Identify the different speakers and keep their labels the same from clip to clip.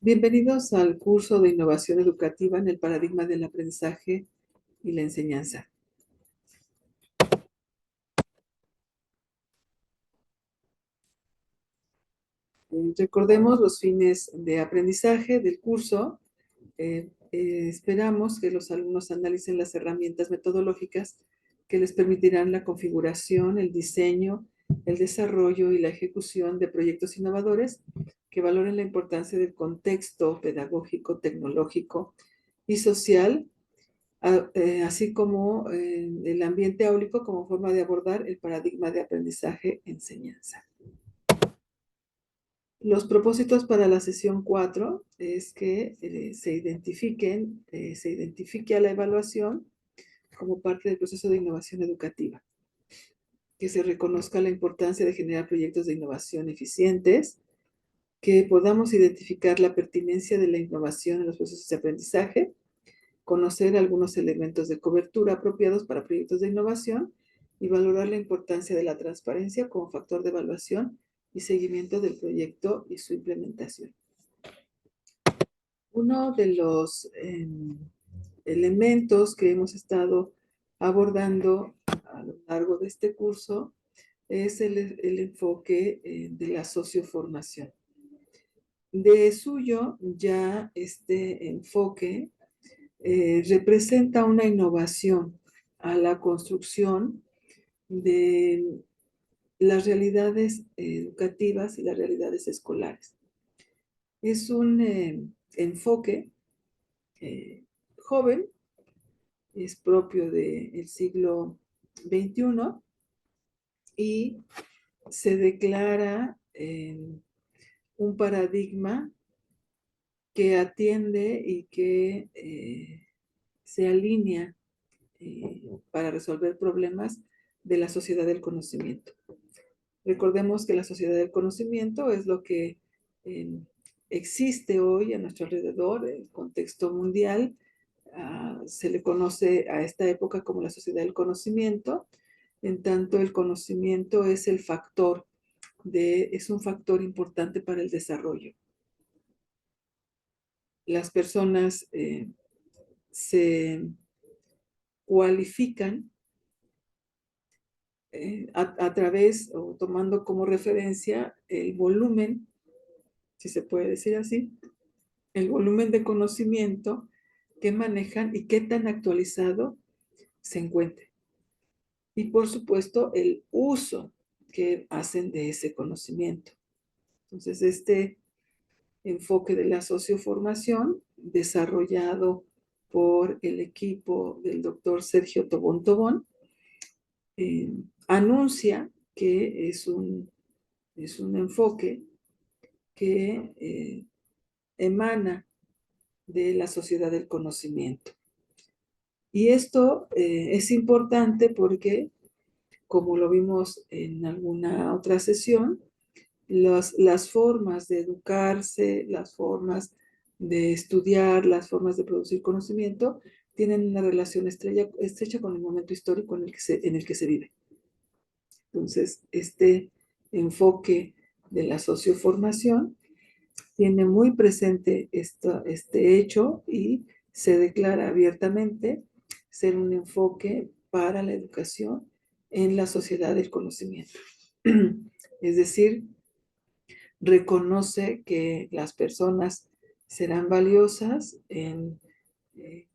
Speaker 1: Bienvenidos al curso de innovación educativa en el paradigma del aprendizaje y la enseñanza. Recordemos los fines de aprendizaje del curso. Esperamos que los alumnos analicen las herramientas metodológicas que les permitirán la configuración, el diseño, el desarrollo y la ejecución de proyectos innovadores que valoren la importancia del contexto pedagógico, tecnológico y social, así como el ambiente áulico como forma de abordar el paradigma de aprendizaje-enseñanza. Los propósitos para la sesión 4 es que se identifique a la evaluación como parte del proceso de innovación educativa, que se reconozca la importancia de generar proyectos de innovación eficientes, que podamos identificar la pertinencia de la innovación en los procesos de aprendizaje, conocer algunos elementos de cobertura apropiados para proyectos de innovación y valorar la importancia de la transparencia como factor de evaluación y seguimiento del proyecto y su implementación. Uno de los elementos que hemos estado abordando a lo largo de este curso es el enfoque de la socioformación. De suyo, ya este enfoque representa una innovación a la construcción de las realidades educativas y las realidades escolares. Es un enfoque joven, es propio del siglo XXI y se declara un paradigma que atiende y que se alinea para resolver problemas de la sociedad del conocimiento. Recordemos que la sociedad del conocimiento es lo que existe hoy a nuestro alrededor, en el contexto mundial. Se le conoce a esta época como la sociedad del conocimiento, en tanto el conocimiento es es un factor importante para el desarrollo. Las personas se cualifican a través o tomando como referencia el volumen, si se puede decir así, el volumen de conocimiento que manejan y qué tan actualizado se encuentre. Y por supuesto, el uso que hacen de ese conocimiento. Entonces, este enfoque de la socioformación, desarrollado por el equipo del doctor Sergio Tobón Tobón, anuncia que es un enfoque que emana de la sociedad del conocimiento. Y esto es importante porque, como lo vimos en alguna otra sesión, las formas de educarse, las formas de estudiar, las formas de producir conocimiento, tienen una relación estrecha con el momento histórico en el que se vive. Entonces, este enfoque de la socioformación tiene muy presente este hecho y se declara abiertamente ser un enfoque para la educación en la sociedad del conocimiento. Es decir, reconoce que las personas serán valiosas en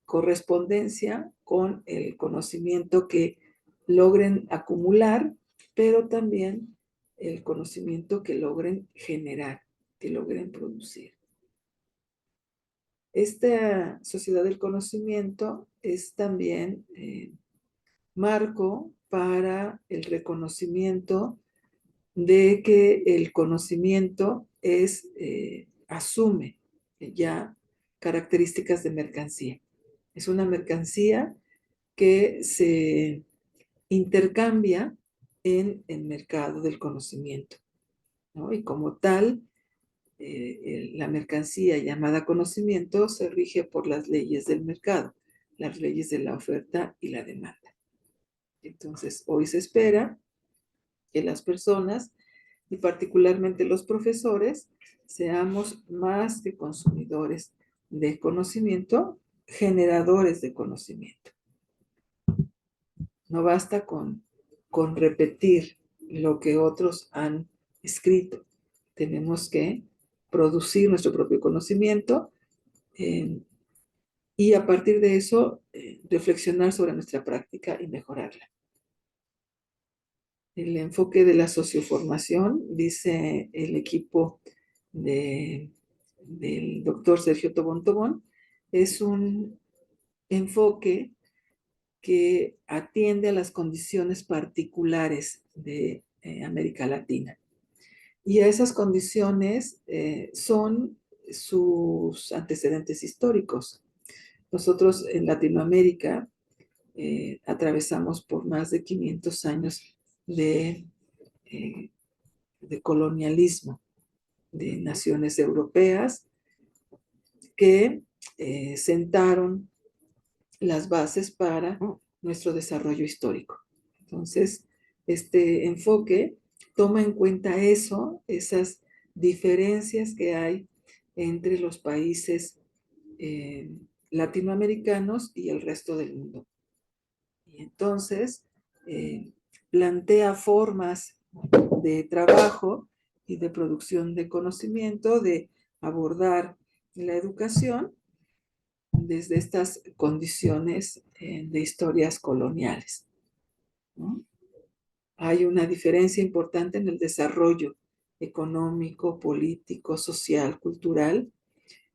Speaker 1: correspondencia con el conocimiento que logren acumular, pero también el conocimiento que logren generar, que logren producir. Esta sociedad del conocimiento es también marco para el reconocimiento de que el conocimiento asume ya características de mercancía. Es una mercancía que se intercambia en el mercado del conocimiento, ¿no? Y como tal, la mercancía llamada conocimiento se rige por las leyes del mercado, las leyes de la oferta y la demanda. Entonces, hoy se espera que las personas y particularmente los profesores, seamos más que consumidores de conocimiento, generadores de conocimiento. No basta con repetir lo que otros han escrito. Tenemos que producir nuestro propio conocimiento y a partir de eso reflexionar sobre nuestra práctica y mejorarla. El enfoque de la socioformación, dice el equipo del doctor Sergio Tobón Tobón, es un enfoque que atiende a las condiciones particulares de América Latina. Y a esas condiciones son sus antecedentes históricos. Nosotros en Latinoamérica atravesamos por más de 500 años de, eh, de colonialismo de naciones europeas que sentaron las bases para nuestro desarrollo histórico. Entonces, este enfoque toma en cuenta eso, esas diferencias que hay entre los países latinoamericanos y el resto del mundo. Y entonces plantea formas de trabajo y de producción de conocimiento, de abordar la educación desde estas condiciones de historias coloniales, ¿no? Hay una diferencia importante en el desarrollo económico, político, social, cultural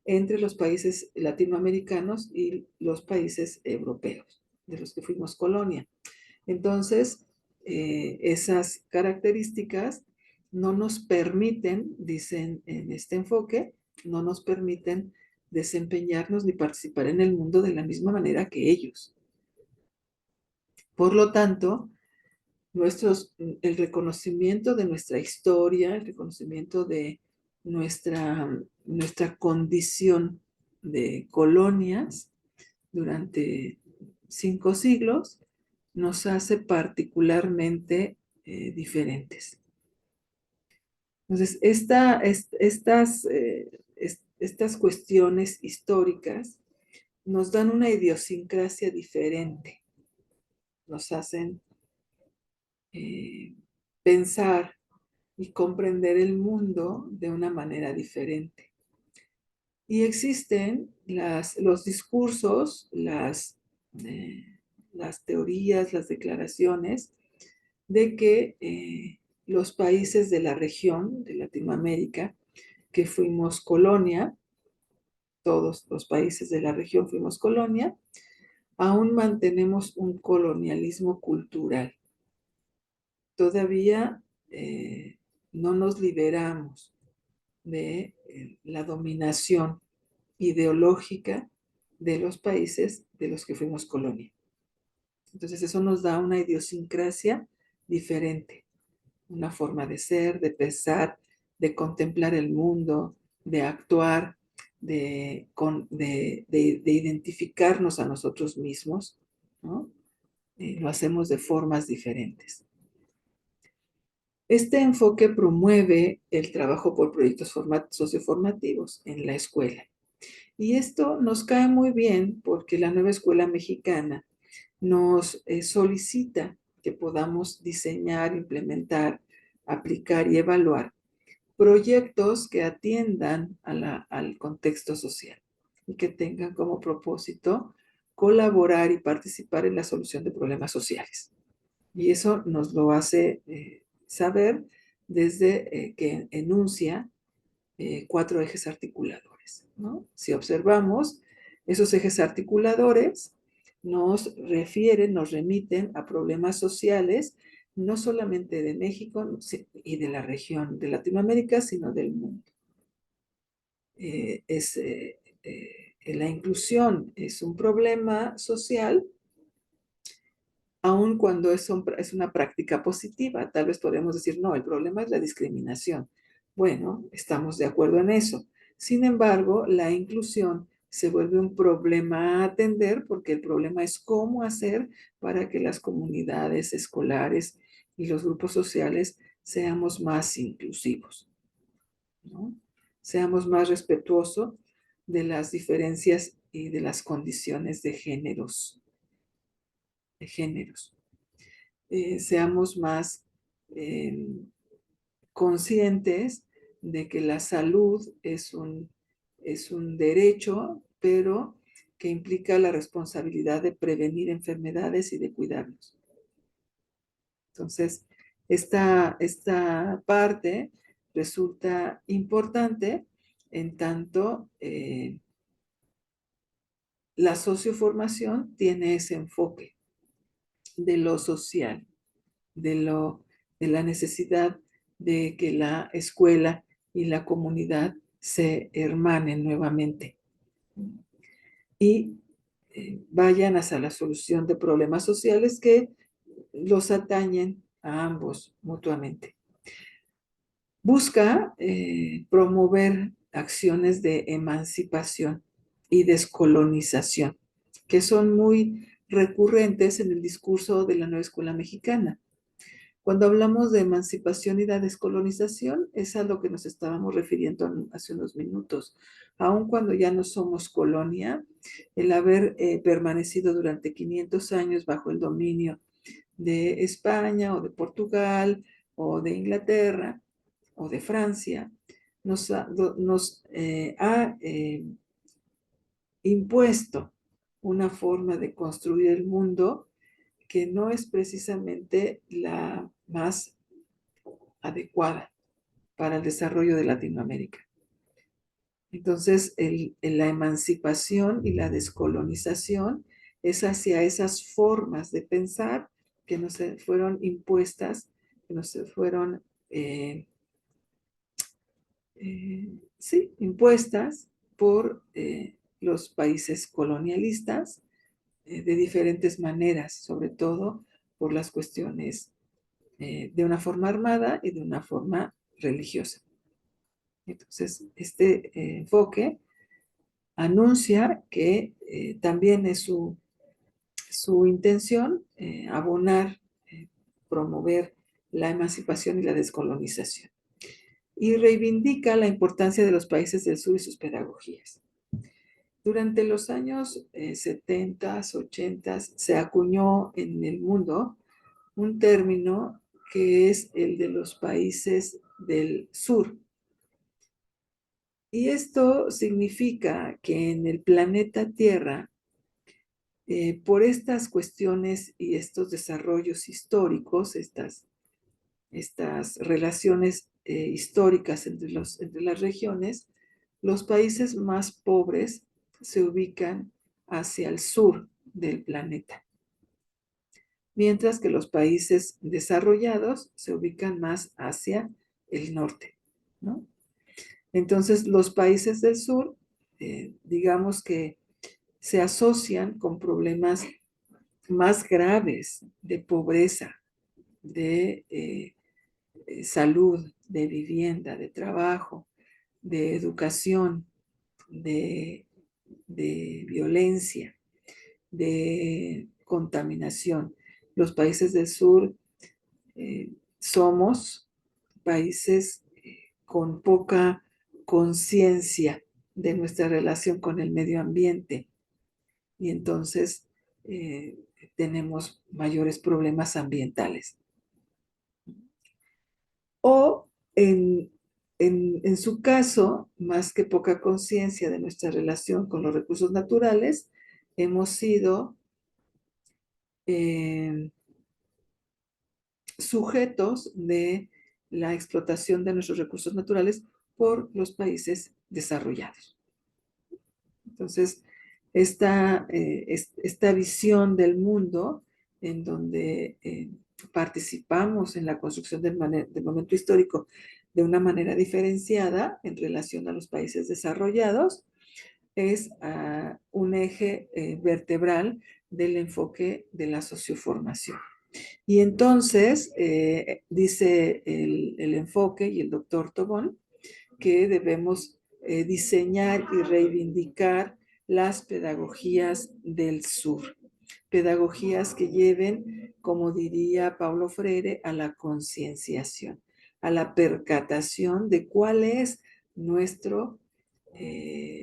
Speaker 1: entre los países latinoamericanos y los países europeos, de los que fuimos colonia. Entonces, esas características no nos permiten, dicen en este enfoque, no nos permiten desempeñarnos ni participar en el mundo de la misma manera que ellos. Por lo tanto, el reconocimiento de nuestra historia, el reconocimiento de nuestra condición de colonias durante 5 siglos, nos hace particularmente diferentes. Entonces, estas cuestiones históricas nos dan una idiosincrasia diferente, nos hacen pensar y comprender el mundo de una manera diferente. Y existen los discursos, las teorías, las declaraciones de que los países de la región de Latinoamérica, que fuimos colonia, todos los países de la región fuimos colonia, aún mantenemos un colonialismo cultural. Todavía no nos liberamos de la dominación ideológica de los países de los que fuimos colonia. Entonces eso nos da una idiosincrasia diferente, una forma de ser, de pensar, de contemplar el mundo, de actuar, de identificarnos a nosotros mismos, ¿no? Lo hacemos de formas diferentes. Este enfoque promueve el trabajo por proyectos socioformativos en la escuela. Y esto nos cae muy bien porque la nueva escuela mexicana nos solicita que podamos diseñar, implementar, aplicar y evaluar proyectos que atiendan al contexto social y que tengan como propósito colaborar y participar en la solución de problemas sociales. Y eso nos lo hace saber desde que enuncia 4 ejes articuladores, ¿no? Si observamos, esos ejes articuladores nos refieren, nos remiten a problemas sociales, no solamente de México y de la región de Latinoamérica, sino del mundo. La inclusión es un problema social, aun cuando es una práctica positiva. Tal vez podemos decir, no, el problema es la discriminación. Bueno, estamos de acuerdo en eso. Sin embargo, la inclusión se vuelve un problema a atender porque el problema es cómo hacer para que las comunidades escolares y los grupos sociales seamos más inclusivos, ¿no? Seamos más respetuosos de las diferencias y de las condiciones de géneros. Seamos más conscientes de que la salud es un derecho, pero que implica la responsabilidad de prevenir enfermedades y de cuidarnos. Entonces, esta parte resulta importante en tanto la socioformación tiene ese enfoque de lo social, de la necesidad de que la escuela y la comunidad se hermanen nuevamente y vayan hacia la solución de problemas sociales que los atañen a ambos mutuamente. Busca promover acciones de emancipación y descolonización, que son muy recurrentes en el discurso de la nueva escuela mexicana. Cuando hablamos de emancipación y de descolonización, es a lo que nos estábamos refiriendo hace unos minutos. Aun cuando ya no somos colonia, el haber permanecido durante 500 años bajo el dominio de España o de Portugal o de Inglaterra o de Francia, nos ha impuesto una forma de construir el mundo que no es precisamente la más adecuada para el desarrollo de Latinoamérica. Entonces, la emancipación y la descolonización es hacia esas formas de pensar que nos fueron impuestas, que nos fueron, sí, impuestas por los países colonialistas de diferentes maneras, sobre todo por las cuestiones de una forma armada y de una forma religiosa. Entonces, este enfoque anuncia que también es su intención abonar, promover la emancipación y la descolonización. Y reivindica la importancia de los países del sur y sus pedagogías. Durante los años 70, 80 se acuñó en el mundo un término que es el de los países del sur. Y esto significa que en el planeta Tierra, por estas cuestiones y estos desarrollos históricos, estas relaciones históricas entre las regiones, los países más pobres se ubican hacia el sur del planeta, mientras que los países desarrollados se ubican más hacia el norte, ¿no? Entonces, los países del sur, digamos que se asocian con problemas más graves de pobreza, de salud, de vivienda, de trabajo, de educación, de violencia, de contaminación. Los países del sur somos países con poca conciencia de nuestra relación con el medio ambiente y entonces tenemos mayores problemas ambientales. O en su caso, más que poca conciencia de nuestra relación con los recursos naturales, hemos sido sujetos de la explotación de nuestros recursos naturales por los países desarrollados. Entonces, esta visión del mundo en donde participamos en la construcción del momento histórico de una manera diferenciada en relación a los países desarrollados, es un eje vertebral del enfoque de la socioformación. Y entonces, dice el enfoque y el doctor Tobón, que debemos diseñar y reivindicar las pedagogías del sur. Pedagogías que lleven, como diría Paulo Freire, a la concienciación. a la percatación de cuál es nuestro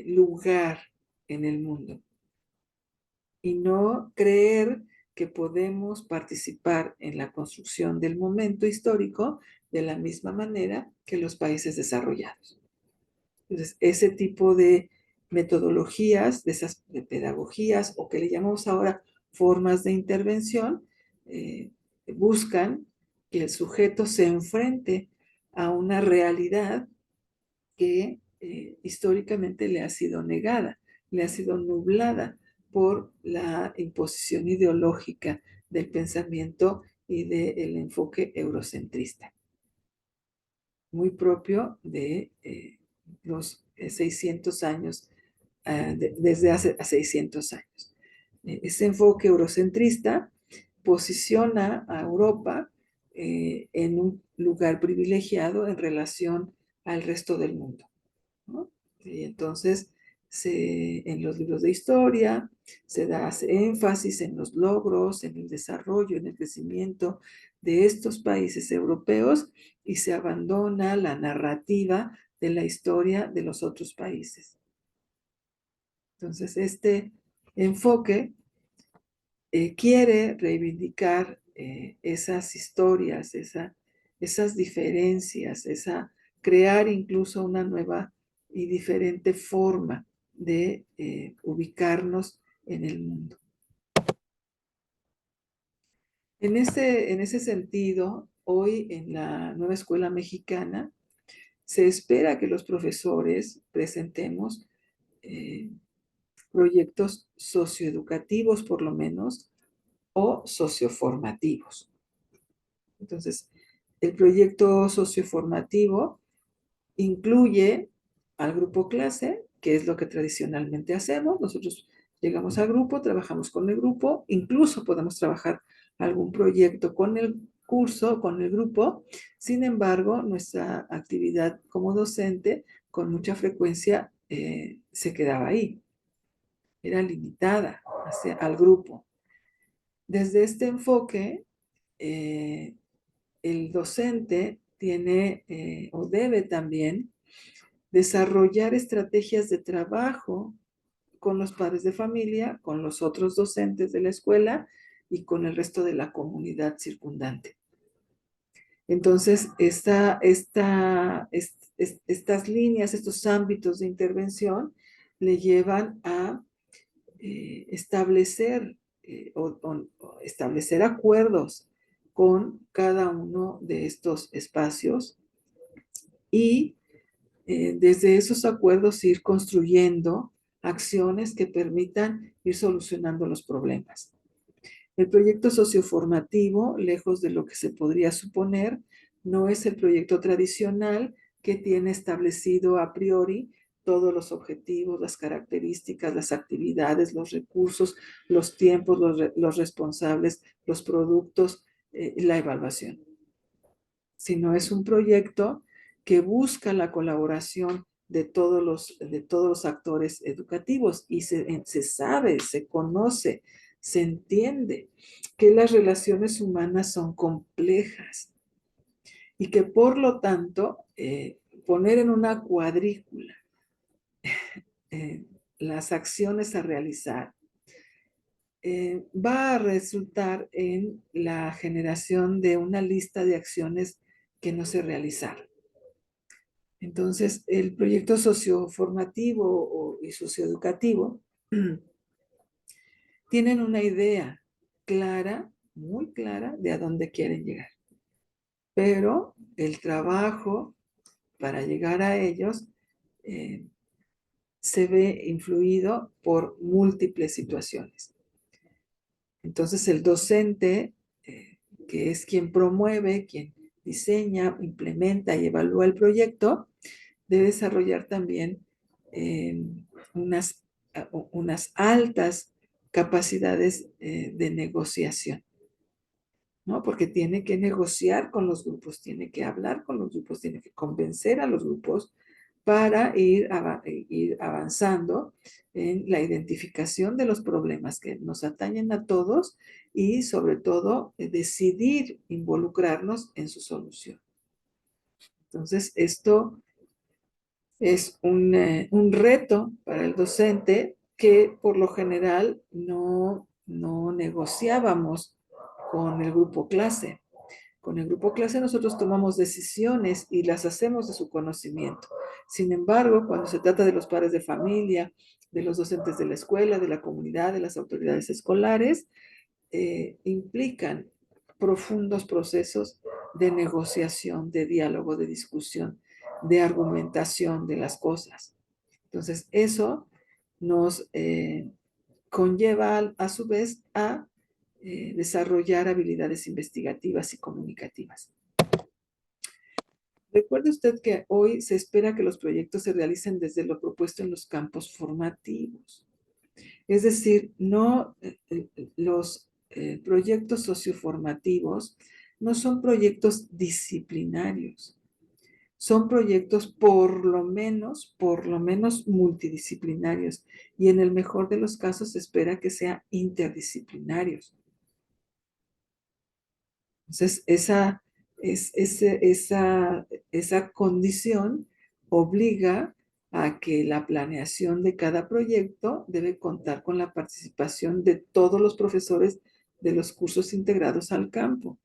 Speaker 1: lugar en el mundo y no creer que podemos participar en la construcción del momento histórico de la misma manera que los países desarrollados. Entonces, ese tipo de metodologías, de pedagogías, o que le llamamos ahora formas de intervención, buscan que el sujeto se enfrente a una realidad que históricamente le ha sido negada, le ha sido nublada por la imposición ideológica del pensamiento y del enfoque eurocentrista, muy propio de los 600 años, desde hace 600 años. Ese enfoque eurocentrista posiciona a Europa en un lugar privilegiado en relación al resto del mundo, ¿no? Y entonces, en los libros de historia se da énfasis en los logros, en el desarrollo, en el crecimiento de estos países europeos y se abandona la narrativa de la historia de los otros países. Entonces, este enfoque quiere reivindicar esas historias, esas diferencias, crear incluso una nueva y diferente forma de ubicarnos en el mundo. En ese sentido, hoy en la nueva escuela mexicana se espera que los profesores presentemos proyectos socioeducativos, por lo menos, o socioformativos. Entonces, el proyecto socioformativo incluye al grupo clase, que es lo que tradicionalmente hacemos. Nosotros llegamos al grupo, trabajamos con el grupo, incluso podemos trabajar algún proyecto con el curso, con el grupo. Sin embargo, nuestra actividad como docente con mucha frecuencia se quedaba ahí. Era limitada al grupo. Desde este enfoque, el docente tiene o debe también desarrollar estrategias de trabajo con los padres de familia, con los otros docentes de la escuela y con el resto de la comunidad circundante. Entonces, estas líneas, estos ámbitos de intervención le llevan a establecer establecer acuerdos con cada uno de estos espacios y desde esos acuerdos ir construyendo acciones que permitan ir solucionando los problemas. El proyecto socioformativo, lejos de lo que se podría suponer, no es el proyecto tradicional que tiene establecido a priori todos los objetivos, las características, las actividades, los recursos, los tiempos, los responsables, los productos, la evaluación, sino es un proyecto que busca la colaboración de todos los actores educativos y se sabe, se conoce, se entiende que las relaciones humanas son complejas y que por lo tanto poner en una cuadrícula las acciones a realizar va a resultar en la generación de una lista de acciones que no se realizaron. Entonces, el proyecto socioformativo y socioeducativo tienen una idea clara, muy clara, de a dónde quieren llegar. Pero el trabajo para llegar a ellos se ve influido por múltiples situaciones. Entonces, el docente, que es quien promueve, quien diseña, implementa y evalúa el proyecto, debe desarrollar también unas altas capacidades de negociación, ¿no? Porque tiene que negociar con los grupos, tiene que hablar con los grupos, tiene que convencer a los grupos para ir avanzando en la identificación de los problemas que nos atañen a todos y sobre todo decidir involucrarnos en su solución. Entonces, esto es un reto para el docente que por lo general no negociábamos con el grupo clase. Con el grupo clase nosotros tomamos decisiones y las hacemos de su conocimiento. Sin embargo, cuando se trata de los padres de familia, de los docentes de la escuela, de la comunidad, de las autoridades escolares, implican profundos procesos de negociación, de diálogo, de discusión, de argumentación de las cosas. Entonces, eso nos conlleva a su vez a desarrollar habilidades investigativas y comunicativas. Recuerde usted que hoy se espera que los proyectos se realicen desde lo propuesto en los campos formativos. Es decir, no los proyectos socioformativos no son proyectos disciplinarios, son proyectos por lo menos multidisciplinarios y en el mejor de los casos se espera que sean interdisciplinarios. Entonces, esa condición obliga a que la planeación de cada proyecto debe contar con la participación de todos los profesores de los cursos integrados al campo.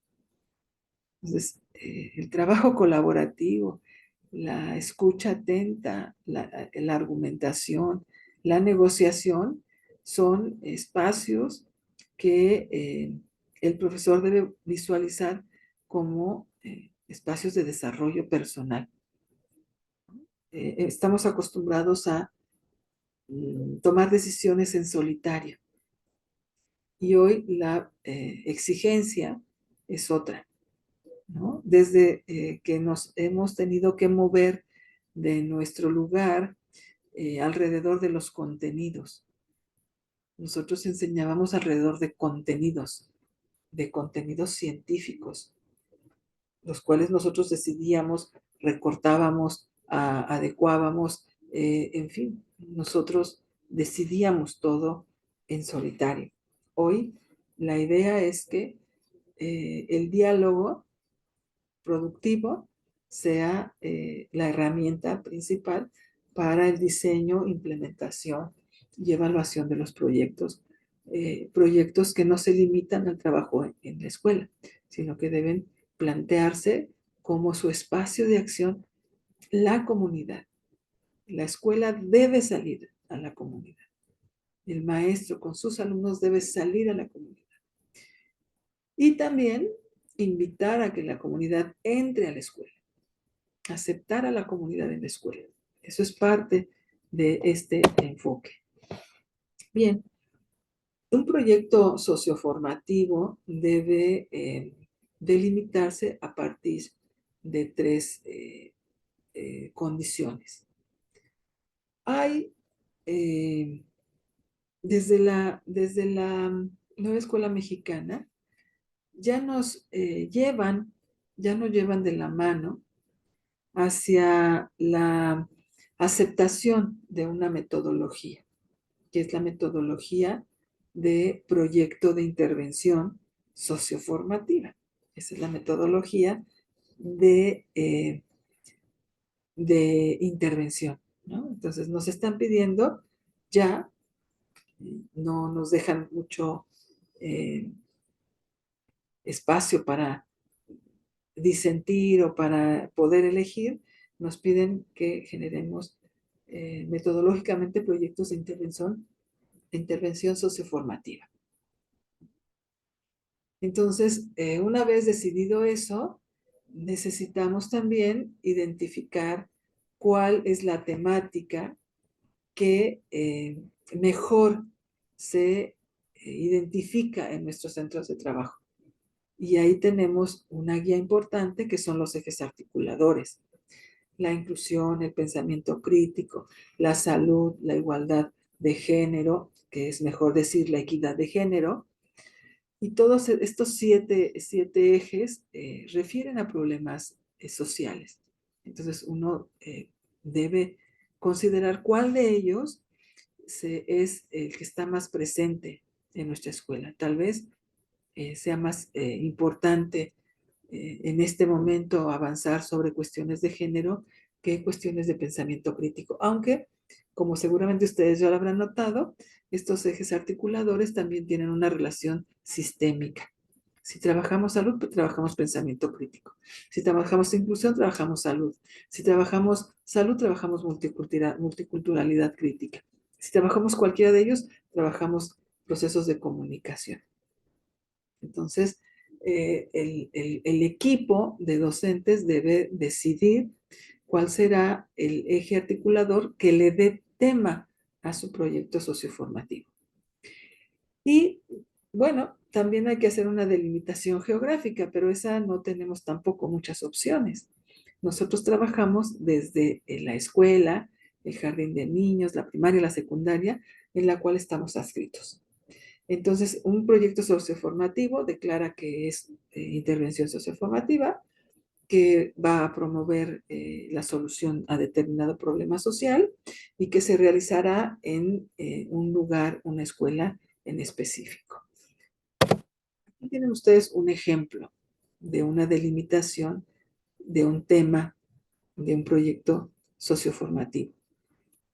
Speaker 1: Entonces, el trabajo colaborativo, la escucha atenta, la argumentación, la negociación son espacios que el profesor debe visualizar como espacios de desarrollo personal. Estamos acostumbrados a tomar decisiones en solitario y hoy la exigencia es otra, ¿no? Desde que nos hemos tenido que mover de nuestro lugar alrededor de los contenidos. Nosotros enseñábamos alrededor de contenidos científicos, los cuales nosotros decidíamos, recortábamos, adecuábamos, en fin, nosotros decidíamos todo en solitario. Hoy la idea es que el diálogo productivo sea la herramienta principal para el diseño, implementación y evaluación de los proyectos. Proyectos que no se limitan al trabajo en la escuela, sino que deben plantearse como su espacio de acción la comunidad. La escuela debe salir a la comunidad. El maestro con sus alumnos debe salir a la comunidad. Y también invitar a que la comunidad entre a la escuela, aceptar a la comunidad en la escuela. Eso es parte de este enfoque. Bien, un proyecto socioformativo debe delimitarse a partir de tres condiciones. Hay, desde la nueva escuela mexicana, ya nos ya nos llevan de la mano hacia la aceptación de una metodología, que es la metodología de proyecto de intervención socioformativa. Esa es la metodología de intervención, ¿no? Entonces nos están pidiendo ya, no nos dejan mucho espacio para disentir o para poder elegir, nos piden que generemos metodológicamente proyectos de intervención socioformativa. Entonces, una vez decidido eso, necesitamos también identificar cuál es la temática que mejor se identifica en nuestros centros de trabajo. Y ahí tenemos una guía importante que son los ejes articuladores: la inclusión, el pensamiento crítico, la salud, la igualdad de género, que es mejor decir la equidad de género. Y todos estos siete ejes refieren a problemas sociales. Entonces uno debe considerar cuál de ellos es el que está más presente en nuestra escuela. Tal vez sea más importante en este momento avanzar sobre cuestiones de género que cuestiones de pensamiento crítico. Aunque, como seguramente ustedes ya lo habrán notado, estos ejes articuladores también tienen una relación sistémica. Si trabajamos salud, pues trabajamos pensamiento crítico. Si trabajamos inclusión, trabajamos salud. Si trabajamos salud, trabajamos multiculturalidad crítica. Si trabajamos cualquiera de ellos, trabajamos procesos de comunicación. Entonces, el equipo de docentes debe decidir cuál será el eje articulador que le dé tema a su proyecto socioformativo. Y bueno, también hay que hacer una delimitación geográfica, pero esa no tenemos tampoco muchas opciones. Nosotros trabajamos desde la escuela, el jardín de niños, la primaria, la secundaria, en la cual estamos adscritos. Entonces, un proyecto socioformativo declara que es intervención socioformativa, que va a promover la solución a determinado problema social y que se realizará en un lugar, una escuela en específico. Aquí tienen ustedes un ejemplo de una delimitación de un tema de un proyecto socioformativo.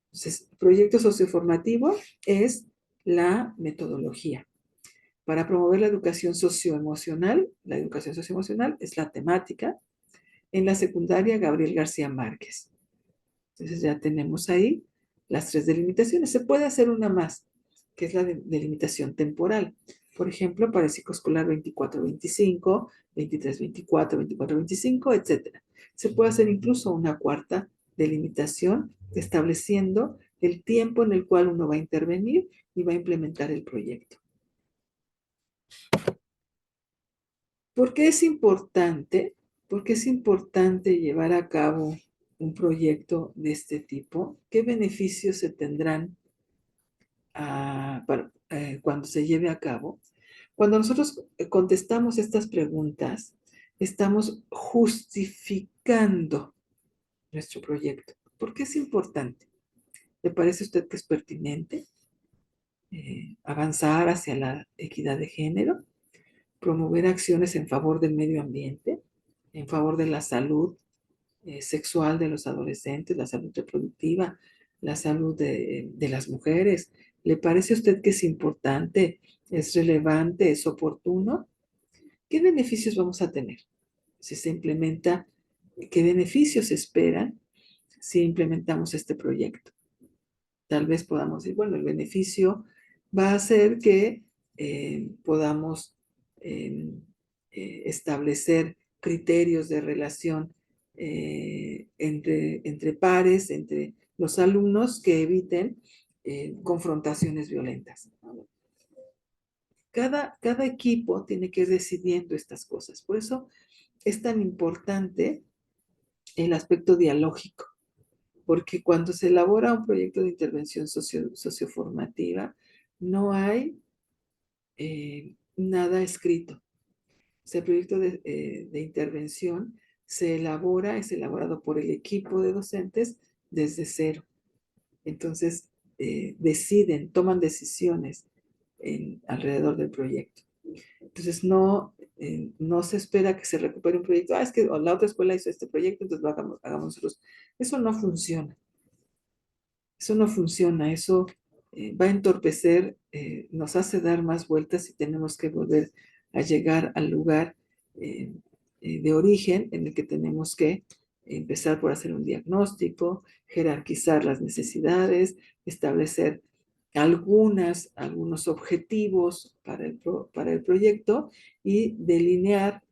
Speaker 1: Entonces, proyecto socioformativo es la metodología. Para promover la educación socioemocional, la educación socioemocional es la temática. En la secundaria, Gabriel García Márquez. Entonces ya tenemos ahí las tres delimitaciones. Se puede hacer una más, que es la delimitación temporal. Por ejemplo, para el psicoescolar 24-25, 23-24, 24-25, etc. Se puede hacer incluso una cuarta delimitación estableciendo el tiempo en el cual uno va a intervenir y va a implementar el proyecto. ¿Por qué es importante? Porque es importante llevar a cabo un proyecto de este tipo. ¿Qué beneficios se tendrán cuando se lleve a cabo? Cuando nosotros contestamos estas preguntas, estamos justificando nuestro proyecto. ¿Por qué es importante? ¿Le parece a usted que es pertinente avanzar hacia la equidad de género? ¿Promover acciones en favor del medio ambiente? ¿En favor de la salud sexual de los adolescentes, la salud reproductiva, la salud de las mujeres? ¿Le parece a usted que es importante, es relevante, es oportuno? ¿Qué beneficios vamos a tener si se implementa? ¿Qué beneficios se esperan si implementamos este proyecto? Tal vez podamos decir, bueno, el beneficio va a ser que podamos eh, establecer criterios de relación entre pares, entre los alumnos que eviten confrontaciones violentas. Cada equipo tiene que ir decidiendo estas cosas. Por eso es tan importante el aspecto dialógico, porque cuando se elabora un proyecto de intervención socioformativa, no hay nada escrito. El proyecto de intervención es elaborado por el equipo de docentes desde cero. Entonces, toman decisiones alrededor del proyecto. Entonces, no se espera que se recupere un proyecto. Es que la otra escuela hizo este proyecto, entonces hagamos nosotros. Eso no funciona. Eso no funciona. Eso va a entorpecer, nos hace dar más vueltas y tenemos que volver a llegar al lugar de origen en el que tenemos que empezar por hacer un diagnóstico, jerarquizar las necesidades, establecer algunos objetivos para el proyecto y delinear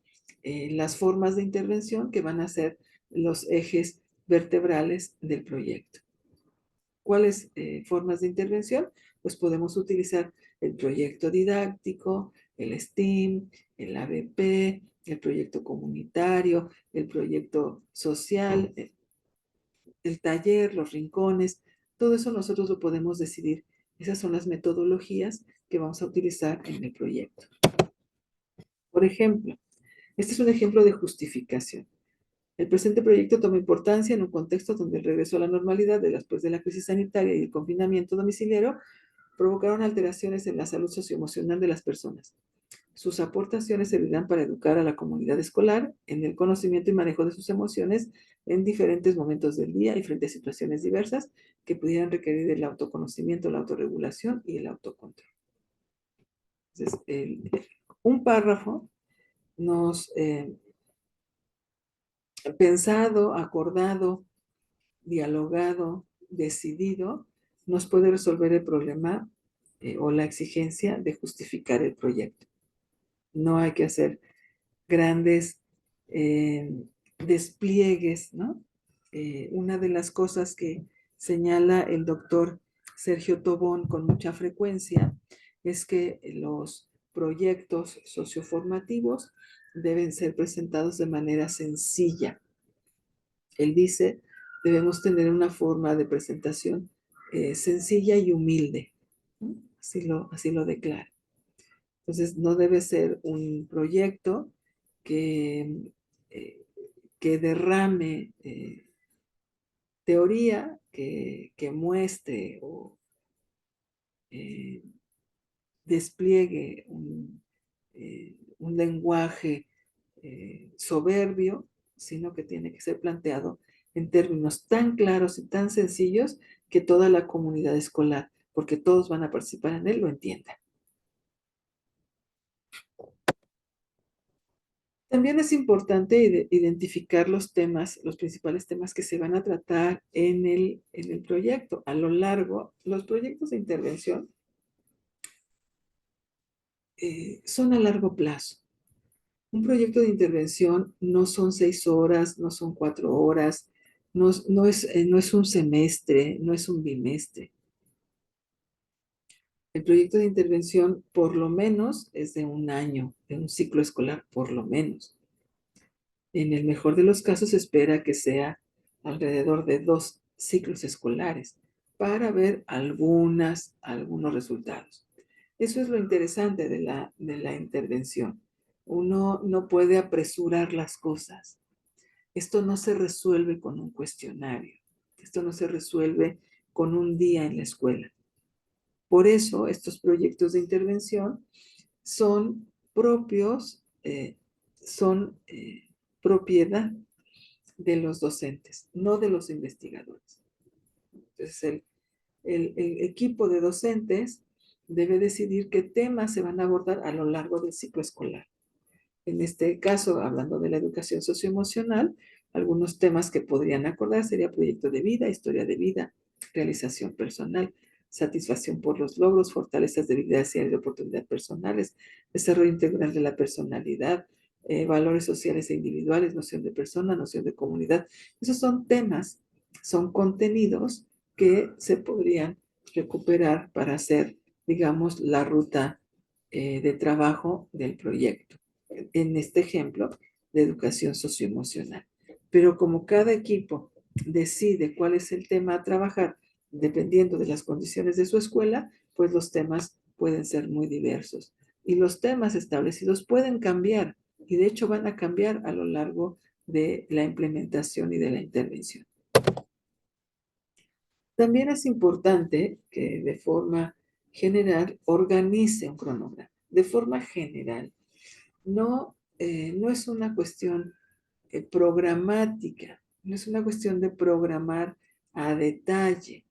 Speaker 1: las formas de intervención que van a ser los ejes vertebrales del proyecto. ¿Cuáles formas de intervención? Pues podemos utilizar el proyecto didáctico, el STEAM, el ABP, el proyecto comunitario, el proyecto social, el taller, los rincones, todo eso nosotros lo podemos decidir. Esas son las metodologías que vamos a utilizar en el proyecto. Por ejemplo, este es un ejemplo de justificación. El presente proyecto toma importancia en un contexto donde el regreso a la normalidad después de la crisis sanitaria y el confinamiento domiciliario provocaron alteraciones en la salud socioemocional de las personas. Sus aportaciones servirán para educar a la comunidad escolar en el conocimiento y manejo de sus emociones en diferentes momentos del día y frente a situaciones diversas que pudieran requerir el autoconocimiento, la autorregulación y el autocontrol. Entonces, un párrafo nos pensado, acordado, dialogado, decidido, nos puede resolver el problema o la exigencia de justificar el proyecto. No hay que hacer grandes despliegues, ¿no? Una de las cosas que señala el doctor Sergio Tobón con mucha frecuencia es que los proyectos socioformativos deben ser presentados de manera sencilla. Él dice, debemos tener una forma de presentación sencilla y humilde, ¿no? Así lo declara. Entonces, no debe ser un proyecto que, eh, que derrame teoría, que muestre o eh, despliegue un lenguaje soberbio, sino que tiene que ser planteado en términos tan claros y tan sencillos que toda la comunidad escolar, porque todos van a participar en él, lo entienda. También es importante identificar los temas, los principales temas que se van a tratar en el proyecto. A lo largo, los proyectos de intervención son a largo plazo. Un proyecto de intervención no son 6 horas, no son 4 horas, no es un semestre, no es un bimestre. El proyecto de intervención por lo menos es de un año, de un ciclo escolar por lo menos. En el mejor de los casos se espera que sea alrededor de 2 ciclos escolares para ver algunos resultados. Eso es lo interesante de la intervención. Uno no puede apresurar las cosas. Esto no se resuelve con un cuestionario. Esto no se resuelve con un día en la escuela. Por eso estos proyectos de intervención son propios, son propiedad de los docentes, no de los investigadores. Entonces, el equipo de docentes debe decidir qué temas se van a abordar a lo largo del ciclo escolar. En este caso, hablando de la educación socioemocional, algunos temas que podrían acordar sería proyecto de vida, historia de vida, realización personal, satisfacción por los logros, fortalezas de habilidades y de oportunidad personales, desarrollo integral de la personalidad, valores sociales e individuales, noción de persona, noción de comunidad. Esos son temas, son contenidos que se podrían recuperar para hacer, digamos, la ruta de trabajo del proyecto. En este ejemplo, de educación socioemocional. Pero como cada equipo decide cuál es el tema a trabajar, dependiendo de las condiciones de su escuela, pues los temas pueden ser muy diversos. Y los temas establecidos pueden cambiar, y de hecho van a cambiar a lo largo de la implementación y de la intervención. También es importante que de forma general organice un cronograma. De forma general, no es una cuestión programática, no es una cuestión de programar a detalle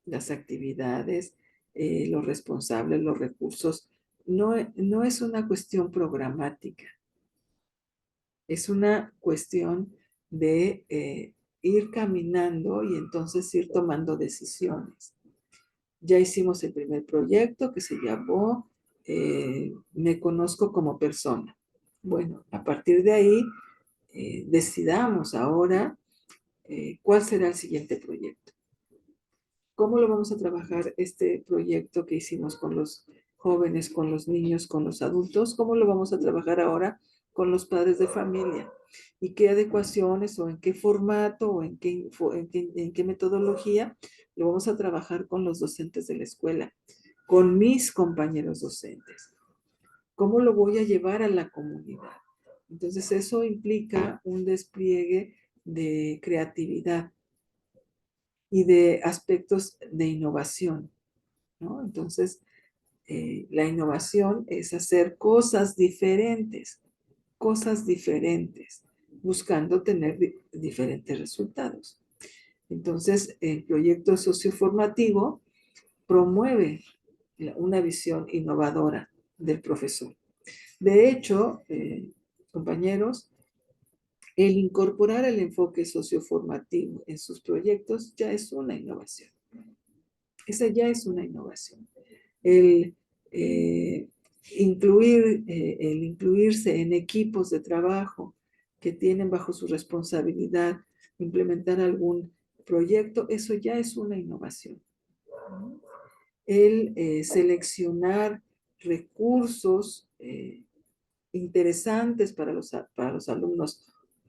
Speaker 1: las actividades, los responsables, los recursos. No es una cuestión programática, es una cuestión de ir caminando y entonces ir tomando decisiones. Ya hicimos el primer proyecto que se llamó Me conozco como persona. Bueno, a partir de ahí, decidamos ahora cuál será el siguiente proyecto. ¿Cómo lo vamos a trabajar este proyecto que hicimos con los jóvenes, con los niños, con los adultos? ¿Cómo lo vamos a trabajar ahora con los padres de familia? ¿Y qué adecuaciones o en qué formato o en qué metodología lo vamos a trabajar con los docentes de la escuela, con mis compañeros docentes? ¿Cómo lo voy a llevar a la comunidad? Entonces, eso implica un despliegue de creatividad y de aspectos de innovación, ¿no? Entonces, la innovación es hacer cosas diferentes, buscando tener diferentes resultados. Entonces, el proyecto socioformativo promueve una visión innovadora del profesor. De hecho, compañeros, el incorporar el enfoque socioformativo en sus proyectos ya es una innovación. Esa ya es una innovación. El, eh, el incluirse en equipos de trabajo que tienen bajo su responsabilidad implementar algún proyecto, eso ya es una innovación. El seleccionar recursos interesantes para los alumnos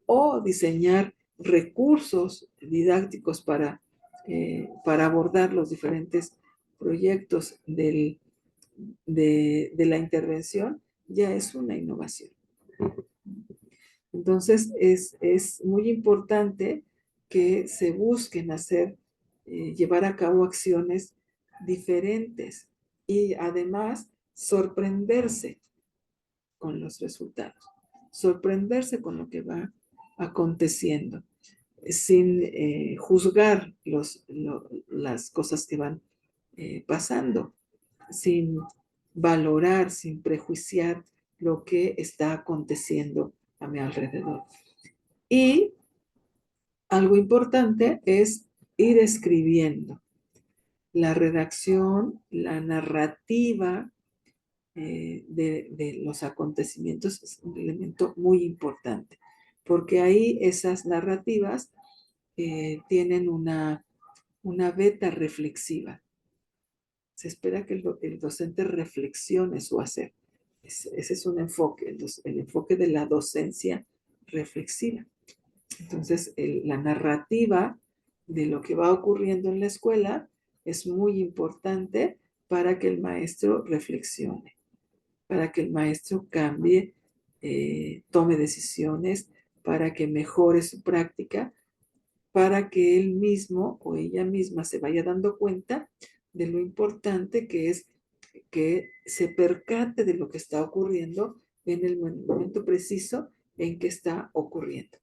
Speaker 1: o diseñar recursos didácticos para abordar los diferentes proyectos de la intervención, ya es una innovación. Entonces, es muy importante que se busquen llevar a cabo acciones diferentes y además sorprenderse con los resultados, sorprenderse con lo que va aconteciendo, sin juzgar las cosas que van pasando, sin valorar, sin prejuiciar lo que está aconteciendo a mi alrededor. Y algo importante es ir escribiendo. La redacción, la narrativa de los acontecimientos es un elemento muy importante, porque ahí esas narrativas tienen una beta reflexiva. Se espera que el docente reflexione su hacer. Ese es un enfoque, el enfoque de la docencia reflexiva. Entonces, la narrativa de lo que va ocurriendo en la escuela es muy importante para que el maestro reflexione, para que el maestro cambie, tome decisiones, para que mejore su práctica, para que él mismo o ella misma se vaya dando cuenta de lo importante que es que se percate de lo que está ocurriendo en el momento preciso en que está ocurriendo.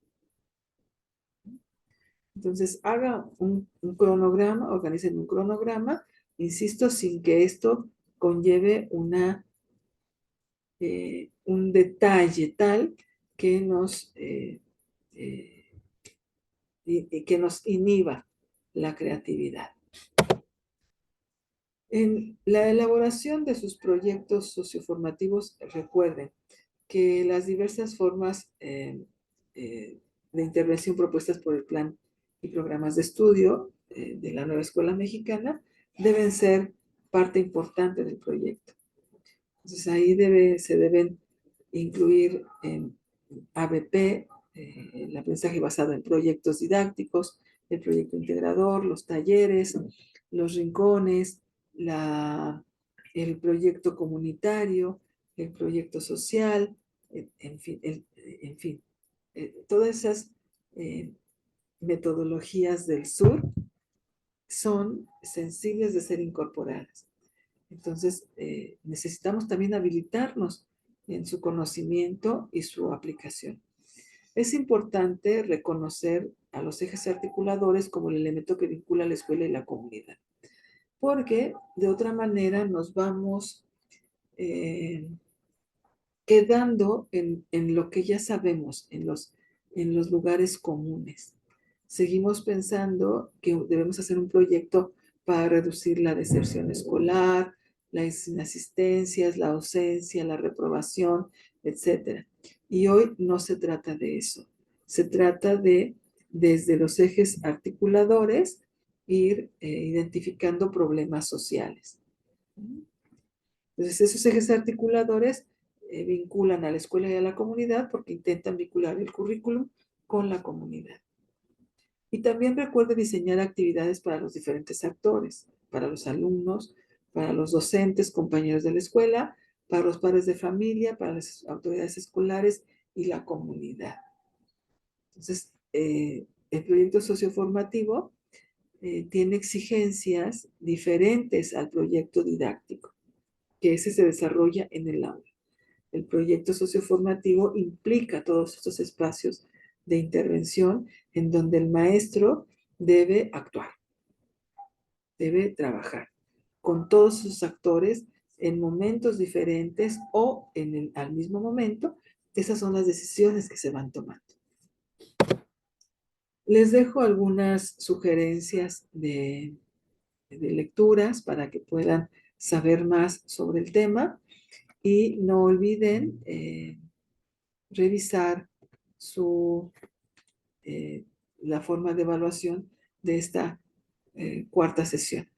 Speaker 1: Entonces, haga un cronograma, organicen un cronograma, insisto, sin que esto conlleve un detalle tal que que nos inhiba la creatividad. En la elaboración de sus proyectos socioformativos, recuerden que las diversas formas de intervención propuestas por el plan y programas de estudio de la nueva escuela mexicana deben ser parte importante del proyecto. Entonces ahí se deben incluir ABP, el aprendizaje basado en proyectos didácticos, el proyecto integrador, los talleres, los rincones, el proyecto comunitario, el proyecto social, en fin, todas esas metodologías del sur son sensibles de ser incorporadas. Entonces, necesitamos también habilitarnos en su conocimiento y su aplicación. Es importante reconocer a los ejes articuladores como el elemento que vincula la escuela y la comunidad, porque de otra manera nos vamos quedando en lo que ya sabemos, en los lugares comunes. Seguimos pensando que debemos hacer un proyecto para reducir la deserción escolar, las inasistencias, la ausencia, la reprobación, etc. Y hoy no se trata de eso. Se trata de, desde los ejes articuladores, ir identificando problemas sociales. Entonces, esos ejes articuladores vinculan a la escuela y a la comunidad porque intentan vincular el currículum con la comunidad. Y también recuerde diseñar actividades para los diferentes actores, para los alumnos, para los docentes, compañeros de la escuela, para los padres de familia, para las autoridades escolares y la comunidad. Entonces, el proyecto socioformativo tiene exigencias diferentes al proyecto didáctico. que ese se desarrolla en el aula. El proyecto socioformativo implica todos estos espacios de intervención en donde el maestro debe actuar, debe trabajar con todos sus actores en momentos diferentes o al mismo momento. Esas son las decisiones que se van tomando. Les dejo algunas sugerencias de lecturas para que puedan saber más sobre el tema y no olviden revisar su, la forma de evaluación de esta cuarta sesión.